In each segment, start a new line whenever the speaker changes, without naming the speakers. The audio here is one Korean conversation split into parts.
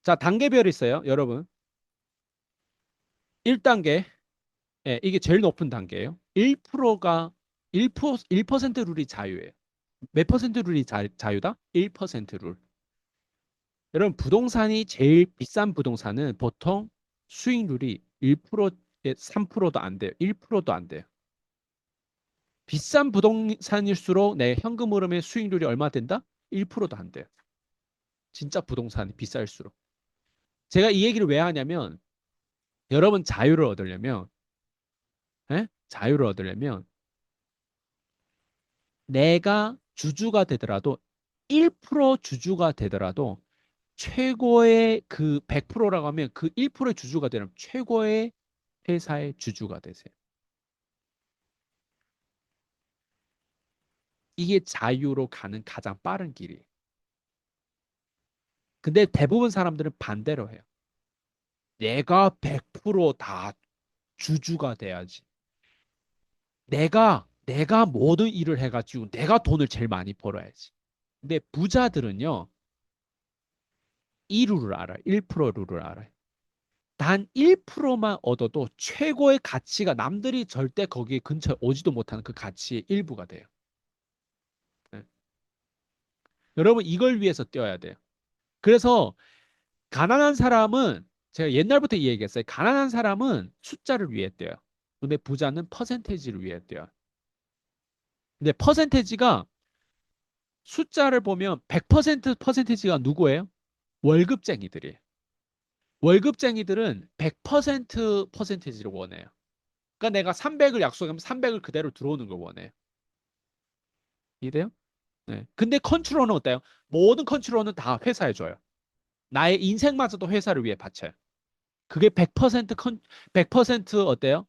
자, 단계별이 있어요, 여러분. 1단계, 예, 이게 제일 높은 단계예요. 1%가 1% 룰이 자유예요. 몇 퍼센트 룰이 자유다? 1% 룰. 여러분, 부동산이 제일 비싼 부동산은 보통 수익률이 1%에 3%도 안 돼요. 1%도 안 돼요. 비싼 부동산일수록 내 현금 흐름의 수익률이 얼마 된다? 1%도 안 돼요. 진짜 부동산이 비쌀수록. 제가 이 얘기를 왜 하냐면 여러분 자유를 얻으려면 예? 자유를 얻으려면 내가 주주가 되더라도 1% 주주가 되더라도 최고의 그 100%라고 하면 그 1%의 주주가 되면 최고의 회사의 주주가 되세요. 이게 자유로 가는 가장 빠른 길이에요. 근데 대부분 사람들은 반대로 해요. 내가 100%다 주주가 돼야지. 내가 모든 일을 해가지고 내가 돈을 제일 많이 벌어야지. 근데 부자들은요, 이 룰을 알아요. 1% 룰을 알아요. 단 1%만 얻어도 최고의 가치가 남들이 절대 거기 근처에 오지도 못하는 그 가치의 일부가 돼요. 네. 여러분 이걸 위해서 뛰어야 돼요. 그래서 가난한 사람은 제가 옛날부터 이 얘기했어요. 가난한 사람은 숫자를 위해 뛰어요. 근데 부자는 퍼센테이지를 위해 뛰어요. 근데 퍼센테이지가 숫자를 보면 100% 퍼센테이지가 누구예요? 월급쟁이들이에요. 월급쟁이들은 100% 퍼센테이지를 원해요. 그러니까 내가 300을 약속하면 300을 그대로 들어오는 걸 원해요. 이해돼요? 네. 근데 컨트롤러는 어때요? 모든 컨트롤러는 다 회사에 줘요. 나의 인생마저도 회사를 위해 바쳐요. 그게 100% 어때요?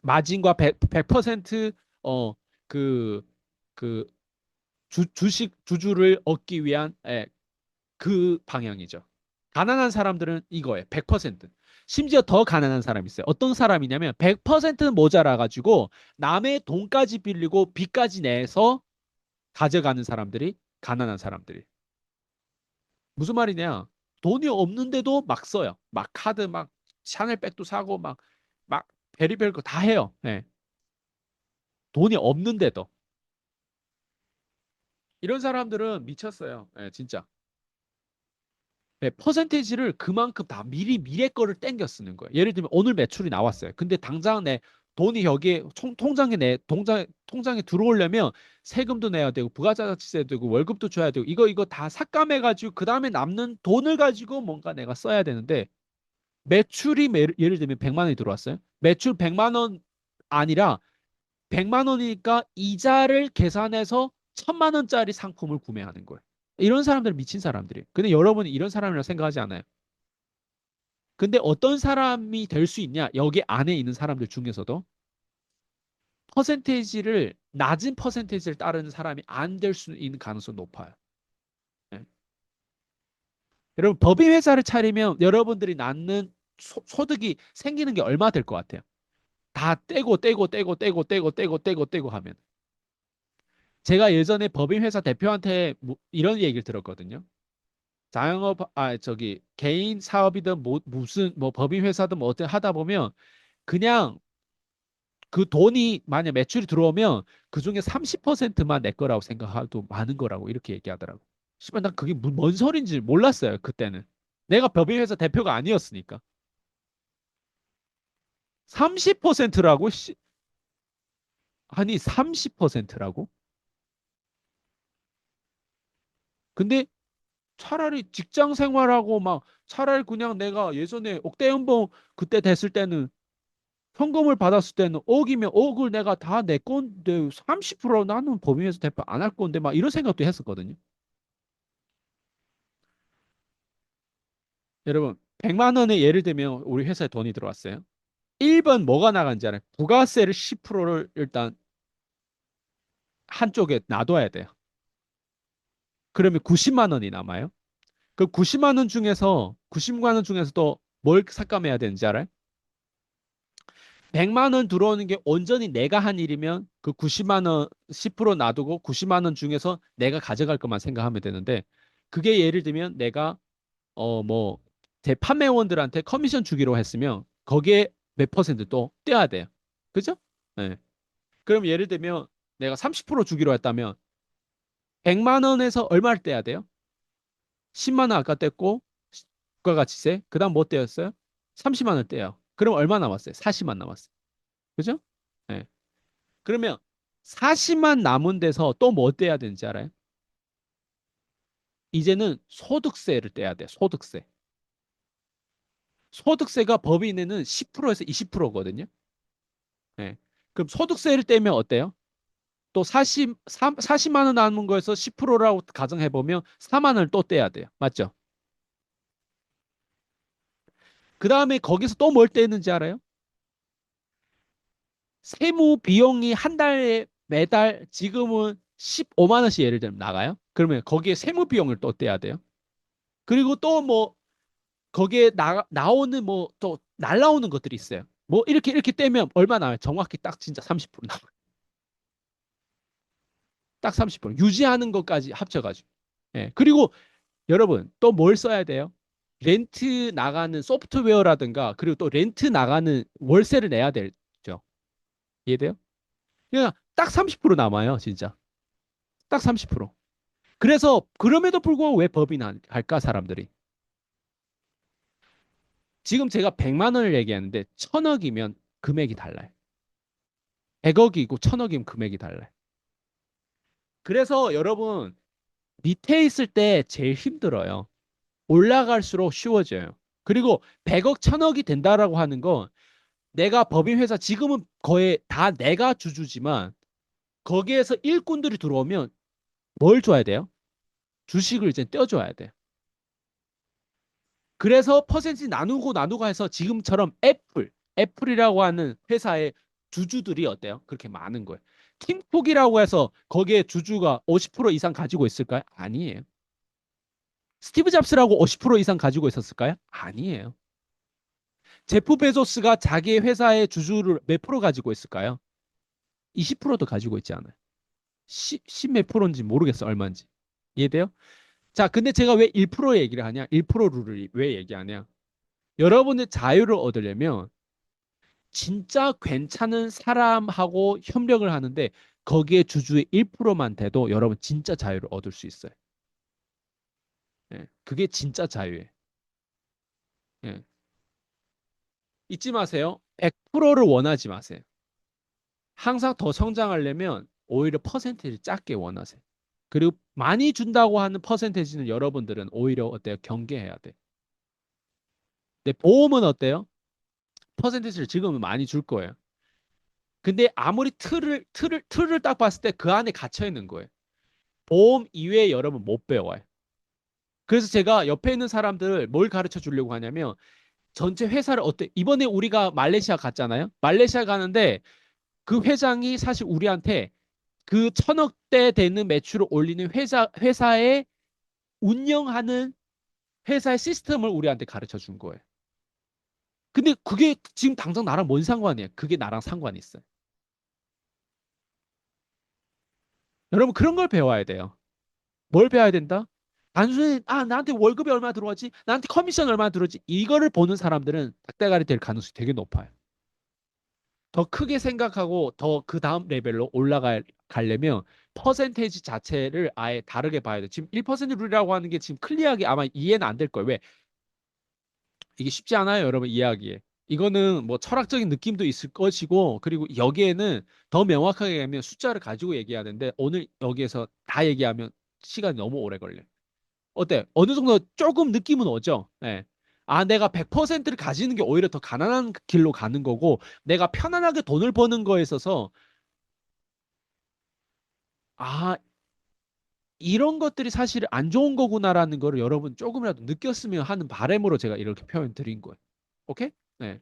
마진과 100% 어, 그, 그 주주를 얻기 위한 그 방향이죠. 가난한 사람들은 이거예요. 100%. 심지어 더 가난한 사람이 있어요. 어떤 사람이냐면 100%는 모자라 가지고 남의 돈까지 빌리고 빚까지 내서 가져가는 사람들이 가난한 사람들이. 무슨 말이냐? 돈이 없는데도 막 써요. 막 카드 막 샤넬백도 사고 막 베리벨 거 다 해요. 네. 돈이 없는데도. 이런 사람들은 미쳤어요. 네, 진짜. 네, 퍼센테이지를 그만큼 다 미래 거를 땡겨 쓰는 거예요. 예를 들면 오늘 매출이 나왔어요. 근데 당장 내 돈이 여기에 통장에 통장에 들어오려면 세금도 내야 되고 부가가치세도 되고 월급도 줘야 되고 이거 다 삭감해 가지고 그다음에 남는 돈을 가지고 뭔가 내가 써야 되는데 매출이 예를 들면 100만 원이 들어왔어요. 매출 100만 원 아니라 100만 원이니까 이자를 계산해서 1000만 원짜리 상품을 구매하는 거예요. 이런 사람들은 미친 사람들이에요. 근데 여러분이 이런 사람이라고 생각하지 않아요. 근데 어떤 사람이 될 수 있냐? 여기 안에 있는 사람들 중에서도 퍼센테이지를 낮은 퍼센테이지를 따르는 사람이 안 될 수 있는 가능성이 높아요. 네. 여러분 법인 회사를 차리면 여러분들이 낳는 소득이 생기는 게 얼마 될 것 같아요? 다 떼고 하면 제가 예전에 법인 회사 대표한테 이런 얘기를 들었거든요. 자영업 저기 개인 사업이든 무슨 뭐 법인 회사든 뭐 어떻게 하다 보면 그냥 그 돈이 만약 매출이 들어오면 그중에 30%만 내 거라고 생각하도 많은 거라고 이렇게 얘기하더라고. 씨발 난 그게 뭔 소린지 몰랐어요 그때는. 내가 법인 회사 대표가 아니었으니까. 30%라고 아니 30%라고? 근데 차라리 직장 생활하고 막 차라리 그냥 내가 예전에 억대 연봉 그때 됐을 때는 현금을 받았을 때는 억이면 억을 내가 다 내 건데 30% 나는 법인회사 대표 안 할 건데 막 이런 생각도 했었거든요. 여러분 100만 원에 예를 들면 우리 회사에 돈이 들어왔어요. 1번 뭐가 나간지 알아요? 부가세를 10%를 일단 한쪽에 놔둬야 돼요. 그러면 90만 원이 남아요. 그 90만 원 중에서도 뭘 삭감해야 되는지 알아요? 100만 원 들어오는 게 온전히 내가 한 일이면 그 90만 원 10% 놔두고 90만 원 중에서 내가 가져갈 것만 생각하면 되는데 그게 예를 들면 내가 뭐 대판매원들한테 커미션 주기로 했으면 거기에 몇 퍼센트 또 떼야 돼요. 그죠? 네. 그럼 예를 들면 내가 30% 주기로 했다면 100만 원에서 얼마를 떼야 돼요? 10만 원 아까 뗐고 부가가치세 그다음 뭐 떼었어요? 30만 원 떼요. 그럼 얼마 남았어요? 40만 남았어요. 그죠? 네. 그러면 40만 남은 데서 또 뭐 떼야 되는지 알아요? 이제는 소득세를 떼야 돼요. 소득세. 소득세가 법인에는 10%에서 20%거든요. 네. 그럼 소득세를 떼면 어때요? 또 40만 원 남은 거에서 10%라고 가정해 보면 4만 원을 또 떼야 돼요. 맞죠? 그 다음에 거기서 또 뭘 떼는지 알아요? 세무 비용이 한 달에 매달 지금은 15만 원씩 예를 들면 나가요. 그러면 거기에 세무 비용을 또 떼야 돼요. 그리고 또 뭐 거기에 나오는 뭐 또 날라오는 것들이 있어요. 뭐 이렇게 떼면 얼마 나와요? 정확히 딱 진짜 30% 나와요. 딱 30% 유지하는 것까지 합쳐가지고. 예. 그리고 여러분 또 뭘 써야 돼요? 렌트 나가는 소프트웨어라든가 그리고 또 렌트 나가는 월세를 내야 되죠. 이해돼요? 그냥 딱 30% 남아요, 진짜. 딱 30%. 그래서 그럼에도 불구하고 왜 법인 할까 사람들이? 지금 제가 100만 원을 얘기하는데 1000억이면 금액이 달라요. 100억이고 1000억이면 금액이 달라요. 그래서 여러분 밑에 있을 때 제일 힘들어요. 올라갈수록 쉬워져요. 그리고 100억, 1000억이 된다라고 하는 건 내가 법인 회사 지금은 거의 다 내가 주주지만 거기에서 일꾼들이 들어오면 뭘 줘야 돼요? 주식을 이제 떼어줘야 돼. 그래서 퍼센티지 나누고 해서 지금처럼 애플이라고 하는 회사의 주주들이 어때요? 그렇게 많은 거예요. 팀쿡이라고 해서 거기에 주주가 50% 이상 가지고 있을까요? 아니에요. 스티브 잡스라고 50% 이상 가지고 있었을까요? 아니에요. 제프 베조스가 자기 회사의 주주를 몇 프로 가지고 있을까요? 20%도 가지고 있지 않아요. 10몇 프로인지 모르겠어, 얼마인지. 이해돼요? 자, 근데 제가 왜 1% 얘기를 하냐? 1% 룰을 왜 얘기하냐? 여러분의 자유를 얻으려면 진짜 괜찮은 사람하고 협력을 하는데 거기에 주주의 1%만 돼도 여러분 진짜 자유를 얻을 수 있어요. 예, 그게 진짜 자유예요. 예. 잊지 마세요. 100%를 원하지 마세요. 항상 더 성장하려면 오히려 퍼센테이지 작게 원하세요. 그리고 많이 준다고 하는 퍼센테이지는 여러분들은 오히려 어때요? 경계해야 돼. 근데 보험은 어때요? 퍼센테이지를 지금은 많이 줄 거예요. 근데 아무리 틀을 딱 봤을 때 그 안에 갇혀 있는 거예요. 보험 이외에 여러분 못 배워요. 그래서 제가 옆에 있는 사람들 뭘 가르쳐 주려고 하냐면 전체 회사를 어때 이번에 우리가 말레이시아 갔잖아요. 말레이시아 가는데 그 회장이 사실 우리한테 그 1000억대 되는 매출을 올리는 회사의 운영하는 회사의 시스템을 우리한테 가르쳐 준 거예요. 근데 그게 지금 당장 나랑 뭔 상관이에요? 그게 나랑 상관이 있어요. 여러분 그런 걸 배워야 돼요. 뭘 배워야 된다? 단순히 나한테 월급이 얼마 들어왔지? 나한테 커미션 얼마 들어왔지? 이거를 보는 사람들은 닭대가리 될 가능성이 되게 높아요. 더 크게 생각하고 더 그 다음 레벨로 올라가려면 퍼센테이지 자체를 아예 다르게 봐야 돼. 지금 1% 룰이라고 하는 게 지금 클리어하게 아마 이해는 안 될 거예요. 왜? 이게 쉽지 않아요, 여러분 이해하기에. 이거는 뭐 철학적인 느낌도 있을 것이고 그리고 여기에는 더 명확하게 얘기하면 숫자를 가지고 얘기하는데 오늘 여기에서 다 얘기하면 시간이 너무 오래 걸려요. 어때? 어느 정도 조금 느낌은 오죠? 예. 내가 100%를 가지는 게 오히려 더 가난한 길로 가는 거고, 내가 편안하게 돈을 버는 거에 있어서, 아, 이런 것들이 사실 안 좋은 거구나라는 거를 여러분 조금이라도 느꼈으면 하는 바람으로 제가 이렇게 표현 드린 거예요. 오케이? 네.